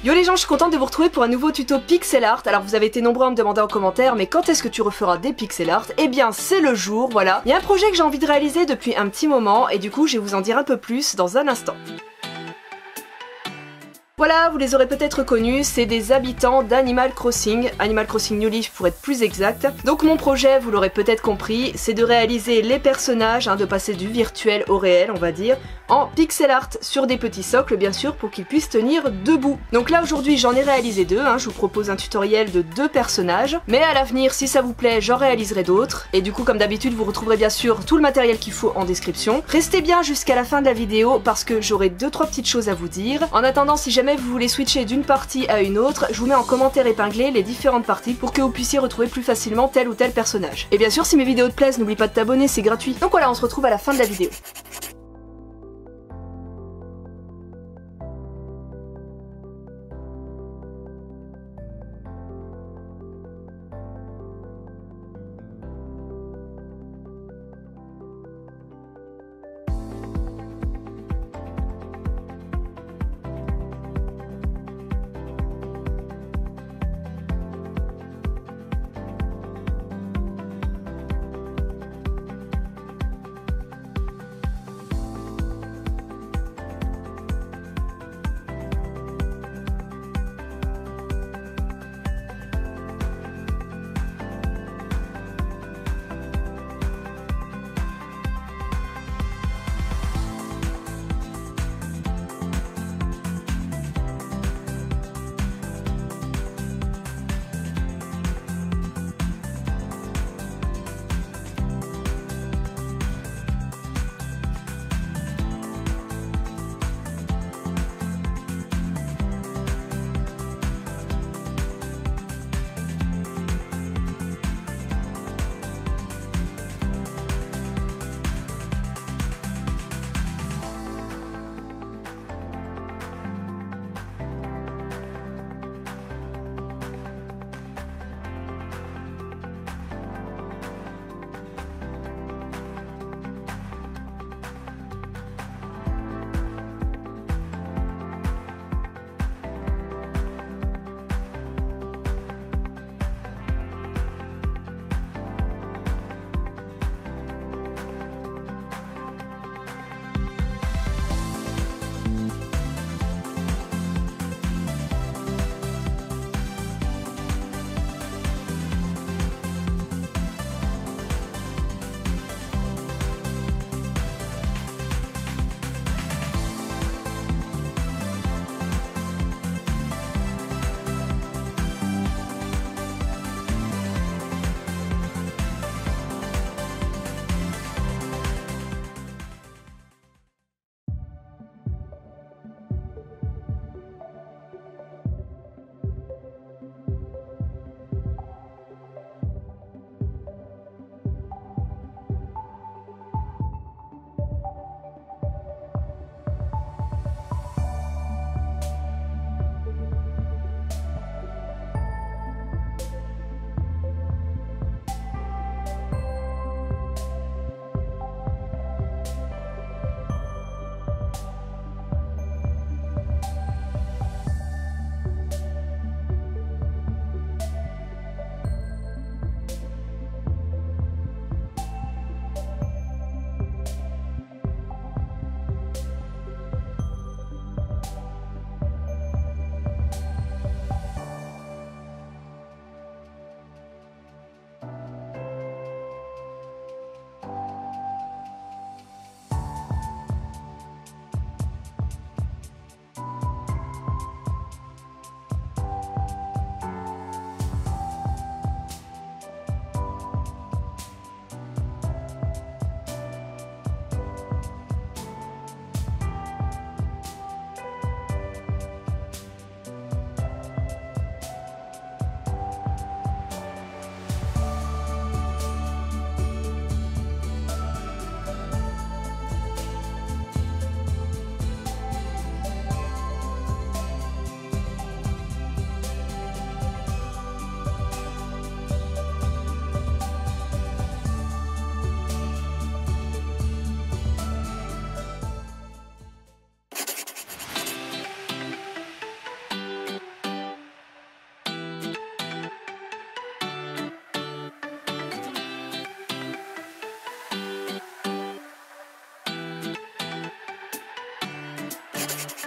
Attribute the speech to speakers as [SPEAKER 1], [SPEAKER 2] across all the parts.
[SPEAKER 1] Yo les gens, je suis contente de vous retrouver pour un nouveau tuto pixel art. Alors vous avez été nombreux à me demander en commentaire, mais quand est-ce que tu referas des pixel art? Eh bien c'est le jour, voilà. Il y a un projet que j'ai envie de réaliser depuis un petit moment, et du coup je vais vous en dire un peu plus dans un instant. Voilà, vous les aurez peut-être connus, c'est des habitants d'Animal Crossing New Leaf pour être plus exact. Donc mon projet, vous l'aurez peut-être compris, c'est de réaliser les personnages, de passer du virtuel au réel, on va dire, en pixel art sur des petits socles bien sûr pour qu'ils puissent tenir debout. Donc là aujourd'hui j'en ai réalisé deux, je vous propose un tutoriel de 2 personnages, mais à l'avenir si ça vous plaît j'en réaliserai d'autres, et du coup comme d'habitude vous retrouverez bien sûr tout le matériel qu'il faut en description. Restez bien jusqu'à la fin de la vidéo parce que j'aurai 2-3 petites choses à vous dire. En attendant, si jamais vous voulez switcher d'une partie à une autre, je vous mets en commentaire épinglé les différentes parties pour que vous puissiez retrouver plus facilement tel ou tel personnage. Et bien sûr si mes vidéos te plaisent, n'oublie pas de t'abonner, c'est gratuit. Donc voilà, on se retrouve à la fin de la vidéo.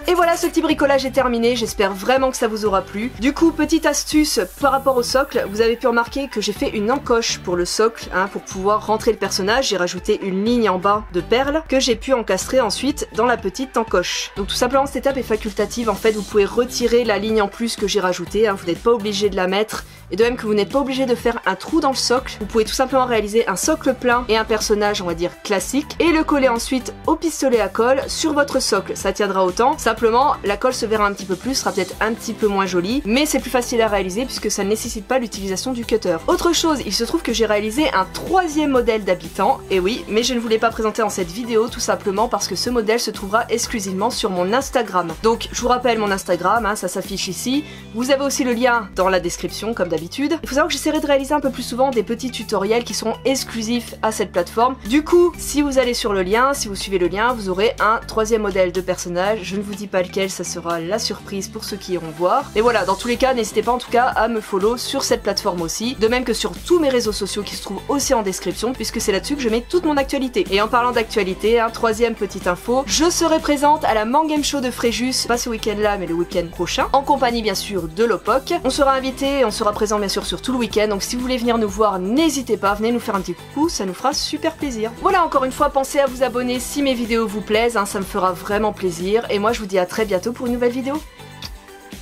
[SPEAKER 1] Et voilà, ce petit bricolage est terminé, j'espère vraiment que ça vous aura plu. Du coup, petite astuce par rapport au socle, vous avez pu remarquer que j'ai fait une encoche pour le socle, hein, pour pouvoir rentrer le personnage. J'ai rajouté une ligne en bas de perles que j'ai pu encastrer ensuite dans la petite encoche. Donc tout simplement, cette étape est facultative, en fait vous pouvez retirer la ligne en plus que j'ai rajoutée, hein, vous n'êtes pas obligé de la mettre. Et de même que vous n'êtes pas obligé de faire un trou dans le socle, vous pouvez tout simplement réaliser un socle plein et un personnage, on va dire, classique, et le coller ensuite au pistolet à colle sur votre socle. Ça tiendra autant, simplement la colle se verra un petit peu plus, sera peut-être un petit peu moins jolie, mais c'est plus facile à réaliser puisque ça ne nécessite pas l'utilisation du cutter. Autre chose, il se trouve que j'ai réalisé un troisième modèle d'habitant, et oui, mais je ne vous l'ai pas présenté dans cette vidéo tout simplement parce que ce modèle se trouvera exclusivement sur mon Instagram. Donc je vous rappelle mon Instagram, hein, ça s'affiche ici, vous avez aussi le lien dans la description comme d'habitude. Il faut savoir que j'essaierai de réaliser un peu plus souvent des petits tutoriels qui seront exclusifs à cette plateforme. Du coup, si vous allez sur le lien, si vous suivez le lien, vous aurez un troisième modèle de personnage. Je ne vous dis pas lequel, ça sera la surprise pour ceux qui iront voir. Et voilà, dans tous les cas, n'hésitez pas en tout cas à me follow sur cette plateforme aussi. De même que sur tous mes réseaux sociaux qui se trouvent aussi en description, puisque c'est là-dessus que je mets toute mon actualité. Et en parlant d'actualité, troisième petite info, je serai présente à la Mangame Show de Fréjus, pas ce week-end là, mais le week-end prochain, en compagnie bien sûr de Lopoc. On sera invité, on sera présent bien sûr sur tout le week-end, donc si vous voulez venir nous voir, n'hésitez pas, venez nous faire un petit coucou, ça nous fera super plaisir. Voilà, encore une fois, pensez à vous abonner si mes vidéos vous plaisent, ça me fera vraiment plaisir, et moi je vous dis à très bientôt pour une nouvelle vidéo.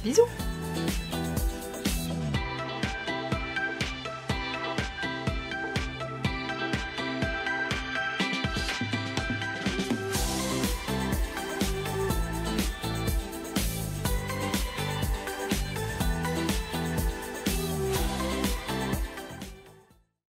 [SPEAKER 1] Bisous.